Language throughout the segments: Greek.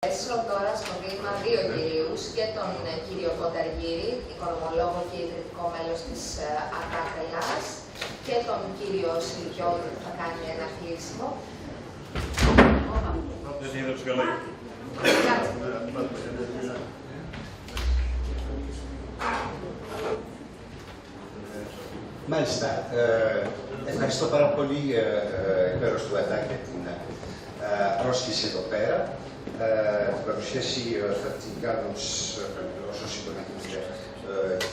Έσω τώρα στο βήμα δύο κυρίους, και τον κύριο Κονταργύρη, οικονομολόγο και ιδρυτικό μέλος της ΑΤΑΚ Ελλάς, και τον κύριο Σιλικιώτη που θα κάνει ένα κλείσιμο. Μάλιστα. Ευχαριστώ πάρα πολύ εκ μέρους του ΑΤΑΚ για την πρόσκληση εδώ πέρα. Την παρουσίαση θα την κάνω όσο συντονίζεται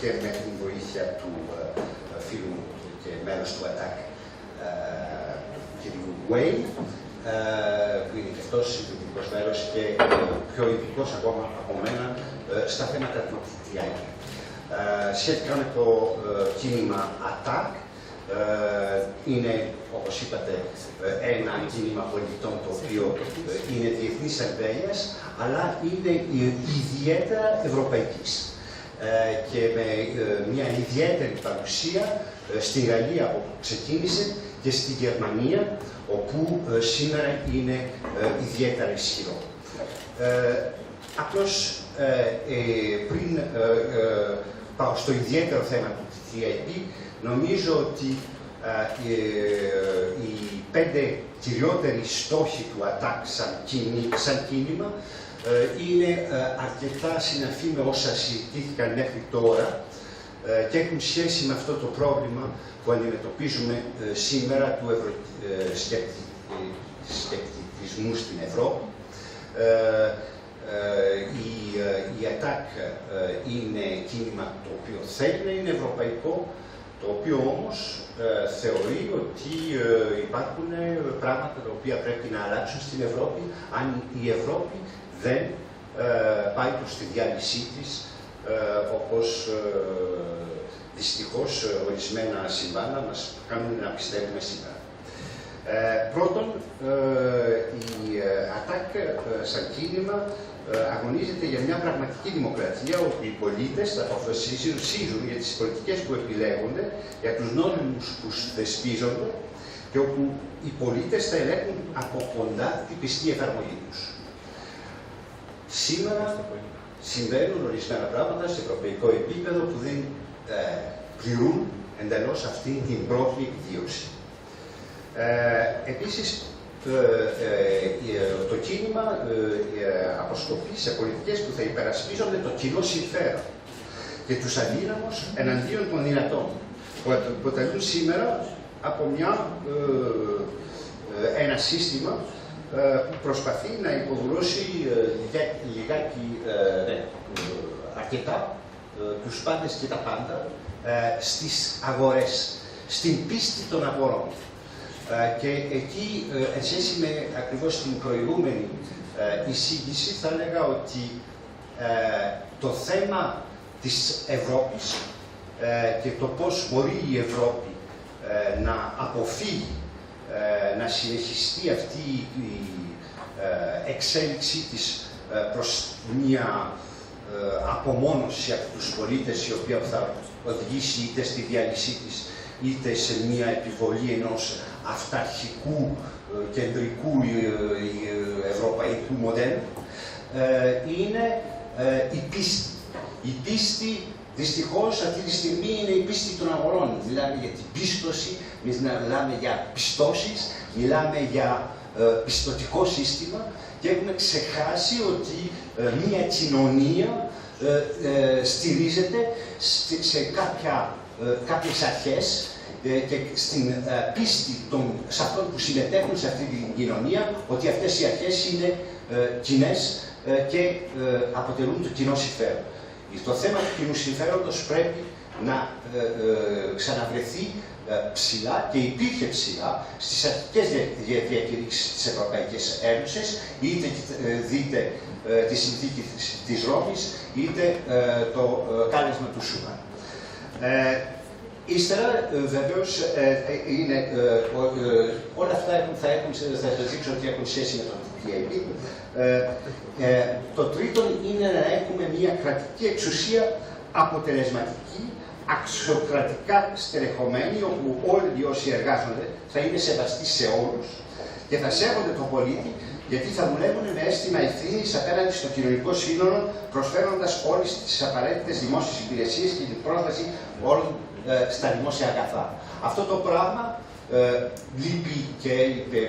και με την βοήθεια του φίλου μου και μέλος του ΑΤΑΚ, κ. Wayne, που είναι και αυτός ειδικός μέλος και πιο ειδικός ακόμα από μένα στα θέματα του TTIP. Σχετικά με το κίνημα ATTAC, είναι, όπως είπατε, ένα κίνημα πολιτών το οποίο είναι διεθνής εμβέλειας, αλλά είναι ιδιαίτερα ευρωπαϊκής και με μια ιδιαίτερη παρουσία στη Γαλλία όπου ξεκίνησε και στη Γερμανία όπου σήμερα είναι ιδιαίτερα ισχυρό. Απλώς πριν πάω στο ιδιαίτερο θέμα του TTIP, νομίζω ότι οι 5 κυριότεροι στόχοι του ATTAC σαν κίνημα είναι αρκετά συναφή με όσα συζητήθηκαν μέχρι τώρα και έχουν σχέση με αυτό το πρόβλημα που αντιμετωπίζουμε σήμερα του ευρωσκεπτικισμού στην Ευρώπη. Η ATTAC είναι κίνημα το οποίο θέλει να είναι ευρωπαϊκό, το οποίο όμως θεωρεί ότι υπάρχουν πράγματα τα οποία πρέπει να αλλάξουν στην Ευρώπη αν η Ευρώπη δεν πάει προς τη διάλυσή της, όπως δυστυχώς ορισμένα συμβάντα μας κάνουν να πιστεύουμε σήμερα. Πρώτον, η ATTAC σαν κίνημα αγωνίζεται για μια πραγματική δημοκρατία όπου οι πολίτες θα αποφασίζουν για τις πολιτικές που επιλέγονται, για τους νόμους που θεσπίζονται και όπου οι πολίτες θα ελέγχουν από κοντά την πιστή εφαρμογή τους. Σήμερα συμβαίνουν ορισμένα πράγματα σε ευρωπαϊκό επίπεδο που δεν πληρούν εντελώς αυτή την πρώτη εκδίωση. Επίσης, το κίνημα αποσκοπεί σε πολιτικές που θα υπερασπίζονται το κοινό συμφέρον και τους αδύναμους εναντίον των δυνατών, που αποτελούν σήμερα από ένα σύστημα που προσπαθεί να υποδουλώσει λιγάκι αρκετά τους πάντες και τα πάντα στις αγορές, στην πίστη των αγορών. Και εκεί, εν σχέση με ακριβώς την προηγούμενη εισήγηση, θα έλεγα ότι το θέμα της Ευρώπης και το πώς μπορεί η Ευρώπη να αποφύγει να συνεχιστεί αυτή η εξέλιξή της προς μια απομόνωση από τους πολίτες, η οποία θα οδηγήσει είτε στη διάλυσή της, είτε σε μια επιβολή ενός αυταρχικού, κεντρικού ευρωπαϊκού μοντέλου, είναι η πίστη. Η πίστη, δυστυχώς, αυτή τη στιγμή είναι η πίστη των αγορών. Μιλάμε για την πίστοση, μιλάμε για πιστώσεις, μιλάμε για πιστωτικό σύστημα και έχουμε ξεχάσει ότι μια κοινωνία στηρίζεται σε κάποιες αρχές και στην πίστη σε αυτών που συμμετέχουν σε αυτή την κοινωνία, ότι αυτές οι αρχές είναι κοινές και αποτελούν το κοινό συμφέρον. Το θέμα του κοινού συμφέροντος πρέπει να ξαναβρεθεί ψηλά και υπήρχε ψηλά στις αρχικές διακηρύξεις της Ευρωπαϊκής Ένωσης, είτε δείτε τη συνθήκη της Ρώμης, είτε το κάλεσμα του Σούμαν. Ύστερα, βεβαίως, όλα αυτά θα δείξω ότι έχουν σχέση με το TTIP. Το τρίτο είναι να έχουμε μια κρατική εξουσία αποτελεσματική, αξιοκρατικά στελεχωμένη, όπου όλοι όσοι εργάζονται θα είναι σεβαστοί σε όλους και θα σέβονται τον πολίτη γιατί θα δουλεύουν με αίσθημα ευθύνης απέναντι στο κοινωνικό σύνολο, προσφέροντας όλες τις απαραίτητες δημόσιες υπηρεσίες και την πρόσβαση όλων στα δημόσια αγαθά. Αυτό το πράγμα λείπει και έλειπε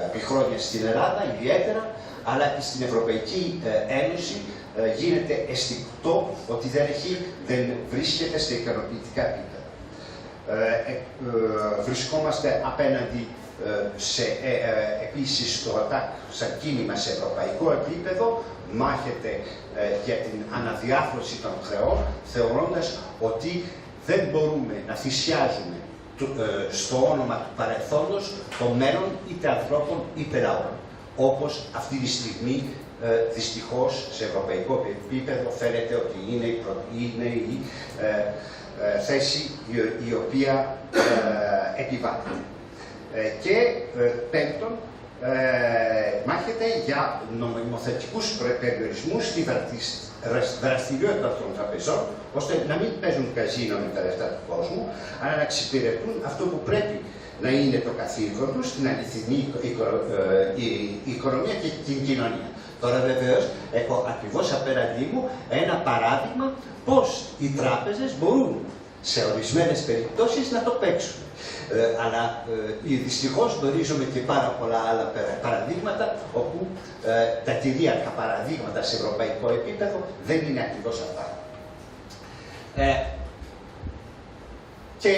επί χρόνια στην Ελλάδα ιδιαίτερα, αλλά και στην Ευρωπαϊκή Ένωση γίνεται αισθητό ότι δεν βρίσκεται στα ικανοποιητικά επίπεδα. Βρισκόμαστε απέναντι επίσης το ΑΤΑΚ σαν κίνημα σε ευρωπαϊκό επίπεδο, μάχεται για την αναδιάρθρωση των χρεών, θεωρώντας ότι δεν μπορούμε να θυσιάζουμε στο όνομα του παρελθόντος το μέλλον είτε ανθρώπων είτε λαών. Όπως αυτή τη στιγμή δυστυχώς σε ευρωπαϊκό επίπεδο φαίνεται ότι είναι η θέση η οποία επιβάλλεται. Και πέμπτον, μάχεται για νομοθετικούς περιορισμούς στη δραστηριότητα των τραπεζών, ώστε να μην παίζουν καζίνο με τα λεφτά του κόσμου, αλλά να εξυπηρετούν αυτό που πρέπει να είναι το καθήκον τους, την αληθινή οικονομία και την κοινωνία. Τώρα βεβαίως έχω ακριβώς απέναντί μου ένα παράδειγμα πώς οι τράπεζες μπορούν σε ορισμένες περιπτώσεις να το παίξουν. Αλλά δυστυχώς γνωρίζουμε και πάρα πολλά άλλα παραδείγματα όπου τα κυρίαρχα παραδείγματα σε ευρωπαϊκό επίπεδο δεν είναι ακριβώς αυτά. Και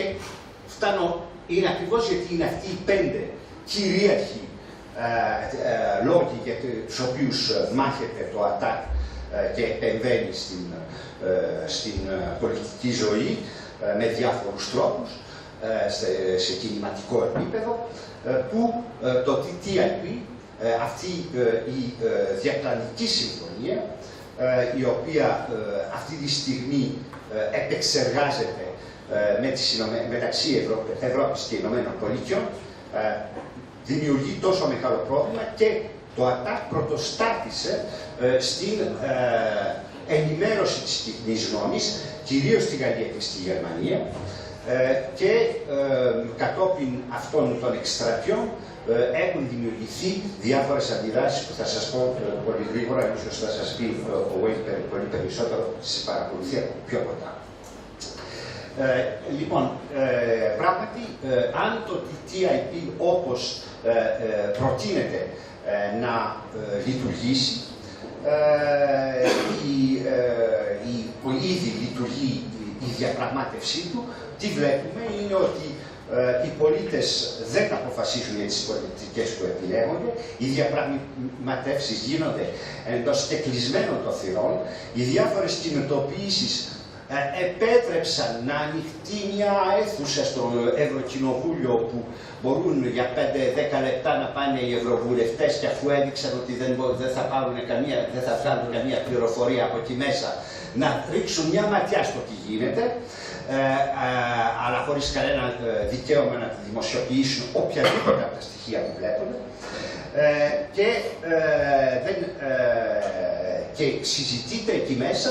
φτάνω, είναι ακριβώς γιατί είναι αυτοί οι 5 κυρίαρχοι λόγοι για τους οποίους μάχεται το ΑΤΑΚ και επεμβαίνει στην πολιτική ζωή με διάφορους τρόπους, σε κινηματικό επίπεδο, που το TTIP, αυτή η διακλαδική συμφωνία, η οποία αυτή τη στιγμή επεξεργάζεται μεταξύ Ευρώπης και Ηνωμένων Πολιτειών, δημιουργεί τόσο μεγάλο πρόβλημα και το ΑΤΑΚ πρωτοστάτησε στην ενημέρωση της κοινής γνώμης, κυρίως στη Γαλλία και στη Γερμανία, και κατόπιν αυτών των εκστρατιών έχουν δημιουργηθεί διάφορες αντιδράσεις που θα σας πω πολύ γρήγορα, ίσως θα σας πει ο Wade πολύ περισσότερο, σε παρακολουθεί πιο κοντά. Λοιπόν, πράγματι, αν το TTIP όπως προτείνεται να λειτουργήσει, ήδη λειτουργεί η διαπραγμάτευσή του, τι βλέπουμε είναι ότι οι πολίτες δεν αποφασίζουν για τις πολιτικές που επιλέγονται, οι διαπραγματεύσεις γίνονται εντός και κλεισμένων των θυρών, οι διάφορες κινητοποιήσεις επέτρεψαν να ανοιχτεί μια αίθουσα στο Ευρωκοινοβούλιο που μπορούν για 5-10 λεπτά να πάνε οι ευρωβουλευτές, και αφού έδειξαν ότι δεν θα βγάλουν καμία πληροφορία από εκεί μέσα, να ρίξουν μια ματιά στο τι γίνεται, αλλά χωρίς κανένα δικαίωμα να δημοσιοποιήσουν οποιαδήποτε από τα στοιχεία που βλέπουν, και συζητείται εκεί μέσα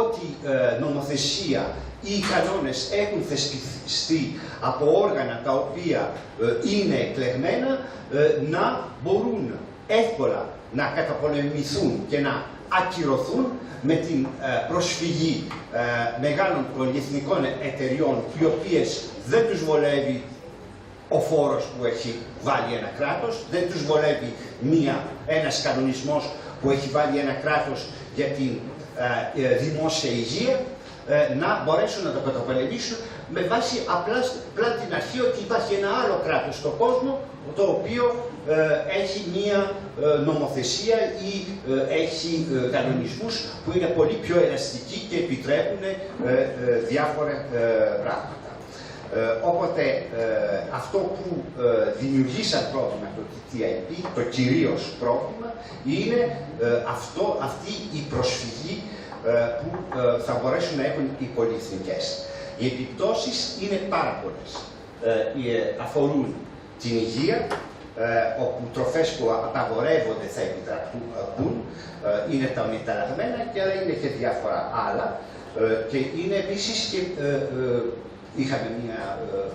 ότι νομοθεσία ή κανόνες έχουν θεσπιστεί από όργανα τα οποία είναι εκλεγμένα να μπορούν εύκολα να καταπολεμηθούν και να ακυρωθούν με την προσφυγή μεγάλων πολυεθνικών εταιριών, οι οποίες δεν τους βολεύει ο φόρος που έχει βάλει ένα κράτος, δεν τους βολεύει ένας κανονισμός που έχει βάλει ένα κράτος για την δημόσια υγεία, να μπορέσουν να το καταπολεμήσουν με βάση απλά την αρχή ότι υπάρχει ένα άλλο κράτος στον κόσμο το οποίο έχει μία νομοθεσία ή έχει κανονισμούς που είναι πολύ πιο ελαστικοί και επιτρέπουν διάφορα πράγματα. Οπότε αυτό που δημιουργεί σαν πρόβλημα το TTIP, το κυρίως πρόβλημα, είναι αυτή η προσφυγή που θα μπορέσουν να έχουν οι πολυεθνικές. Οι επιπτώσεις είναι πάρα πολλές. Αφορούν την υγεία, όπου τροφές που απαγορεύονται θα επιτραπούν, είναι τα μεταλλαγμένα, αλλά είναι και διάφορα άλλα. Και είναι επίσης και είχαμε μια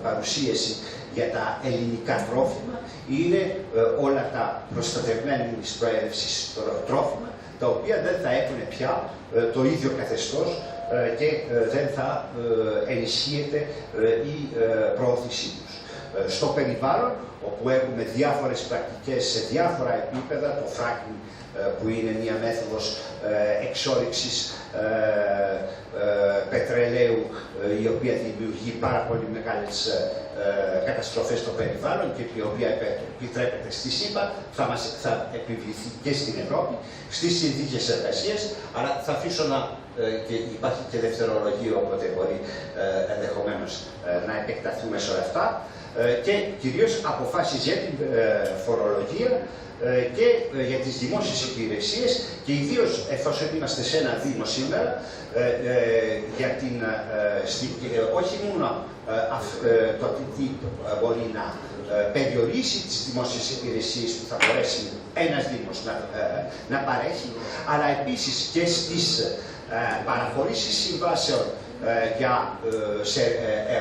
παρουσίαση για τα ελληνικά τρόφιμα είναι όλα τα προστατευμένης προέλευσης τρόφιμα, τα οποία δεν θα έχουν πια το ίδιο καθεστώς και δεν θα ενισχύεται η προώθησή τους. Στο περιβάλλον, όπου έχουμε διάφορες πρακτικές σε διάφορα επίπεδα, το fracking που είναι μια μέθοδος εξόρυξης πετρελαίου η οποία δημιουργεί πάρα πολύ μεγάλες καταστροφές στο περιβάλλον και η οποία επιτρέπεται στη ΣΥΠΑ, θα επιβληθεί και στην Ευρώπη στις συνθήκες εργασίας, αλλά θα αφήσω και υπάρχει και δευτερολογία, οπότε μπορεί ενδεχομένως να επεκταθούμε σε όλα αυτά, και κυρίως αποφάσεις για την φορολογία και για τις δημόσιες υπηρεσίες και ιδίως εφόσον είμαστε σε ένα Δήμο σήμερα, για την, όχι μόνο το τι μπορεί να περιορίσει τις δημόσιες υπηρεσίες που θα μπορέσει ένας Δήμος να παρέχει, αλλά επίσης και στις παραχωρήσεις συμβάσεων σε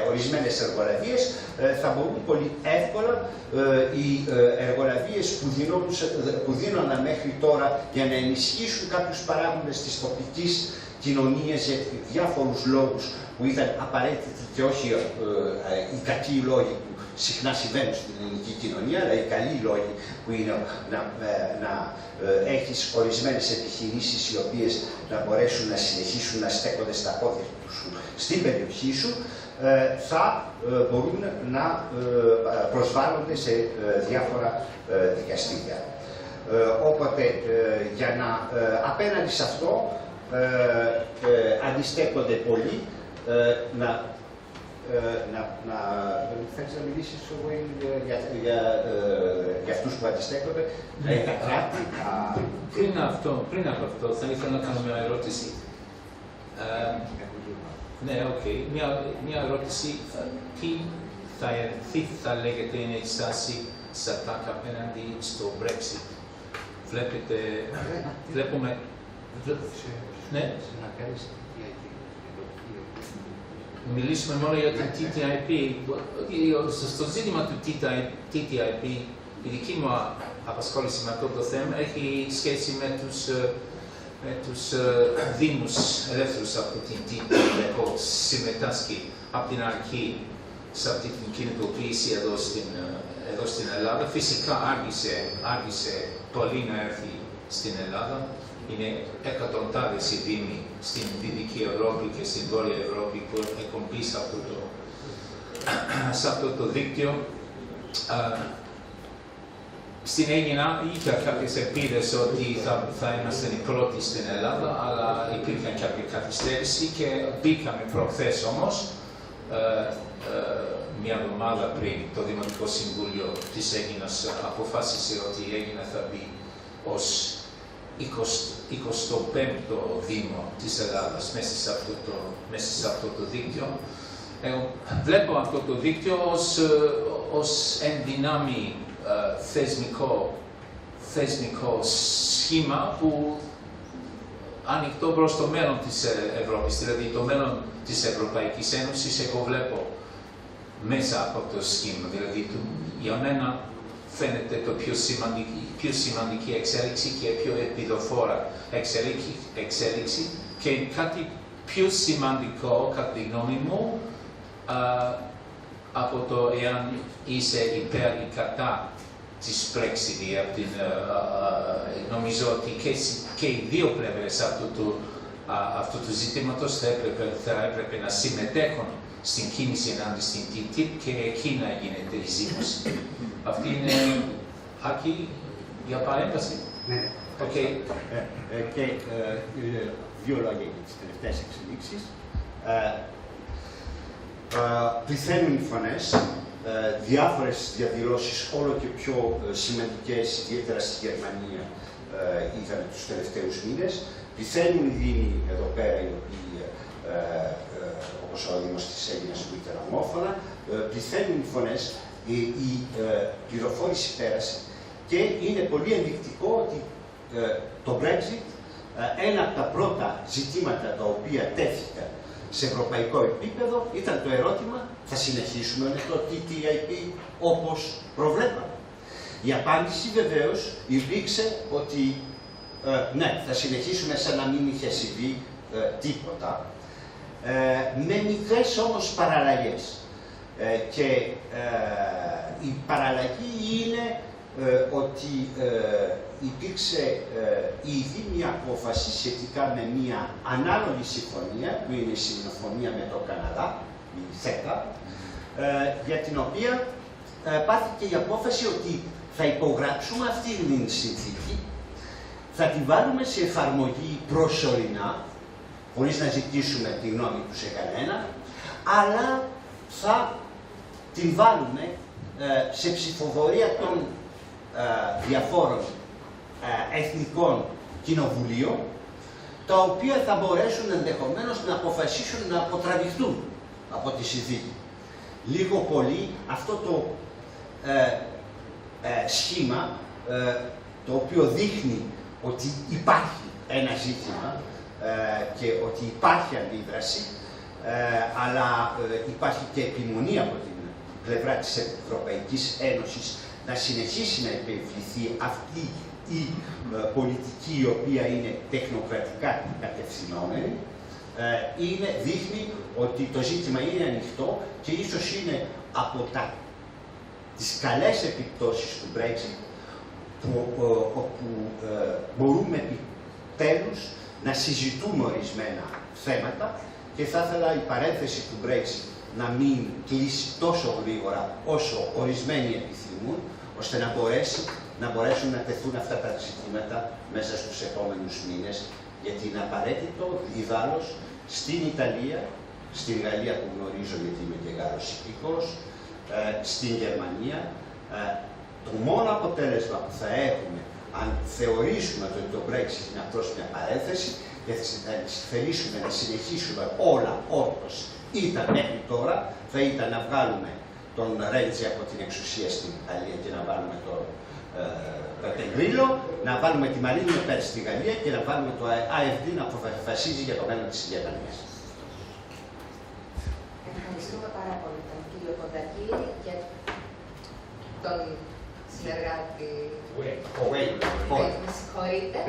ορισμένες εργολαβίες θα μπορούν πολύ εύκολα οι εργολαβίες που δίνονταν μέχρι τώρα για να ενισχύσουν κάποιους παράγοντες της τοπικής κοινωνίας για διάφορους λόγους που ήταν απαραίτητοι και όχι οι κακοί λόγοι που συχνά συμβαίνουν στην ελληνική κοινωνία, αλλά οι καλοί λόγοι που είναι να έχεις ορισμένες επιχειρήσεις οι οποίες να μπορέσουν να συνεχίσουν να στέκονται στα πόδια τους στην περιοχή σου, θα μπορούν να προσβάλλονται σε διάφορα δικαστήρια. Όποτε, για να απέναντι σε αυτό, αντιστέκονται πολλοί θέλεις να μιλήσεις για αυτούς που αντιστέκονται, τα κράτη. Πριν από αυτό, θα ήθελα να κάνω μια ερώτηση. Ναι, οκ. Μια ερώτηση. Τι θα λέγεται είναι η στάση της ΑΤΑΚ απέναντι στο Brexit. Βλέπουμε... Ναι. Μιλήσουμε μόνο για την TTIP. Στο ζήτημα του TTIP, η δική μου απασχόληση με αυτό το θέμα έχει σχέση με τους δήμους ελεύθερους από την TTIP. Έχω συμμετάσχει από την αρχή σε αυτή την κινητοποίηση εδώ στην Ελλάδα. Φυσικά άργησε πολύ να έρθει στην Ελλάδα. Είναι εκατοντάδες οι δήμοι στην Δυτική Ευρώπη και στην Βόρεια Ευρώπη που έχουν μπει σε αυτό το δίκτυο. Στην Έγινα είχα κάποιες ελπίδες ότι θα είμαστε οι πρώτοι στην Ελλάδα, αλλά υπήρχε κάποια καθυστέρηση και μπήκαμε προχθές όμως, μια εβδομάδα πριν, το Δημοτικό Συμβούλιο της Έγινας αποφάσισε ότι η Έγινα θα μπει ως 25ο Δήμο της Ελλάδας μέσα σε αυτό το δίκτυο. Βλέπω αυτό το δίκτυο ως ενδυνάμει θεσμικό σχήμα που ανοιχτό προς το μέλλον της Ευρώπης, δηλαδή το μέλλον της Ευρωπαϊκής Ένωσης, εγώ βλέπω μέσα από το σχήμα. Δηλαδή για μένα φαίνεται το πιο σημαντική εξέλιξη και πιο επιδοφόρα εξέλιξη και κάτι πιο σημαντικό, κατά τη γνώμη μου, από το εάν είσαι υπέρ ή κατά της Brexit. Νομίζω ότι και οι δύο πλευρές αυτού του ζητήματος θα έπρεπε να συμμετέχουν στην κίνηση ενάντια στην TTIP και εκεί να γίνεται η ζήμωση. Αυτή είναι αρκεί για παρέμβαση. Ναι. Okay. Και δύο λόγια για τις τελευταίες εξελίξεις. Πληθαίνουν οι φωνές, διάφορες διαδηλώσεις όλο και πιο σημαντικές, ιδιαίτερα στη Γερμανία, είδαμε τους τελευταίους μήνες. Πληθαίνουν οι δήμοι εδώ πέρα, οι οποίοι, όπως ο Δήμος της Έγινας που ήταν ομόφωνα, πληθαίνουν οι φωνές, η πληροφόρηση πέρασε και είναι πολύ ενδεικτικό ότι το Brexit, ένα από τα πρώτα ζητήματα τα οποία τέθηκαν σε ευρωπαϊκό επίπεδο ήταν το ερώτημα, θα συνεχίσουμε με το TTIP όπως προβλέπαμε. Η απάντηση βεβαίως υπήρξε ότι ναι, θα συνεχίσουμε σαν να μην είχε συμβεί τίποτα, με μικρές όμως παραλλαγές. Και η παραλλαγή είναι ότι υπήρξε ήδη μια απόφαση σχετικά με μια ανάλογη συμφωνία, που είναι η συμφωνία με το Καναδά, η ΣΕΤΑ, για την οποία πάρθηκε η απόφαση ότι θα υπογράψουμε αυτή την συνθήκη, θα την βάλουμε σε εφαρμογή προσωρινά, χωρίς να ζητήσουμε τη γνώμη του σε κανένα, αλλά θα την βάλουμε σε ψηφοφορία των διαφόρων εθνικών κοινοβουλίων, τα οποία θα μπορέσουν ενδεχομένως να αποφασίσουν να αποτραβηχτούν από τη συνθήκη. Λίγο πολύ αυτό το σχήμα, το οποίο δείχνει ότι υπάρχει ένα ζήτημα και ότι υπάρχει αντίδραση, αλλά υπάρχει και επιμονή από την πλευρά της Ευρωπαϊκής Ένωσης να συνεχίσει να επιβληθεί αυτή η πολιτική, η οποία είναι τεχνοκρατικά κατευθυνόμενη, δείχνει ότι το ζήτημα είναι ανοιχτό και ίσως είναι από τις καλές επιπτώσεις του Brexit όπου μπορούμε επιτέλους να συζητούμε ορισμένα θέματα, και θα ήθελα η παρένθεση του Brexit να μην κλείσει τόσο γρήγορα όσο ορισμένοι επιθυμούν, ώστε να μπορέσουν να τεθούν αυτά τα ζητήματα μέσα στους επόμενους μήνες, γιατί είναι απαραίτητο ιδάλλως στην Ιταλία, στην Γαλλία που γνωρίζω γιατί είμαι και Γάλλος υπήκοος, στην Γερμανία, το μόνο αποτέλεσμα που θα έχουμε αν θεωρήσουμε ότι το Brexit είναι απλώς μια παρένθεση και θα θελήσουμε να συνεχίσουμε όλα όπως ήταν μέχρι τώρα, θα ήταν να βγάλουμε τον Ρέντζι από την εξουσία στην Ιταλία και να βάλουμε τον Πεντεγρίλο, να βάλουμε τη Μαρίνη Λεπέν στη Γαλλία και να βάλουμε το AfD να αποφασίζει για το μέλλον της Γερμανίας. Ευχαριστούμε πάρα πολύ τον κύριο Κοντακύρη και τον συνεργάτη. Με συγχωρείτε.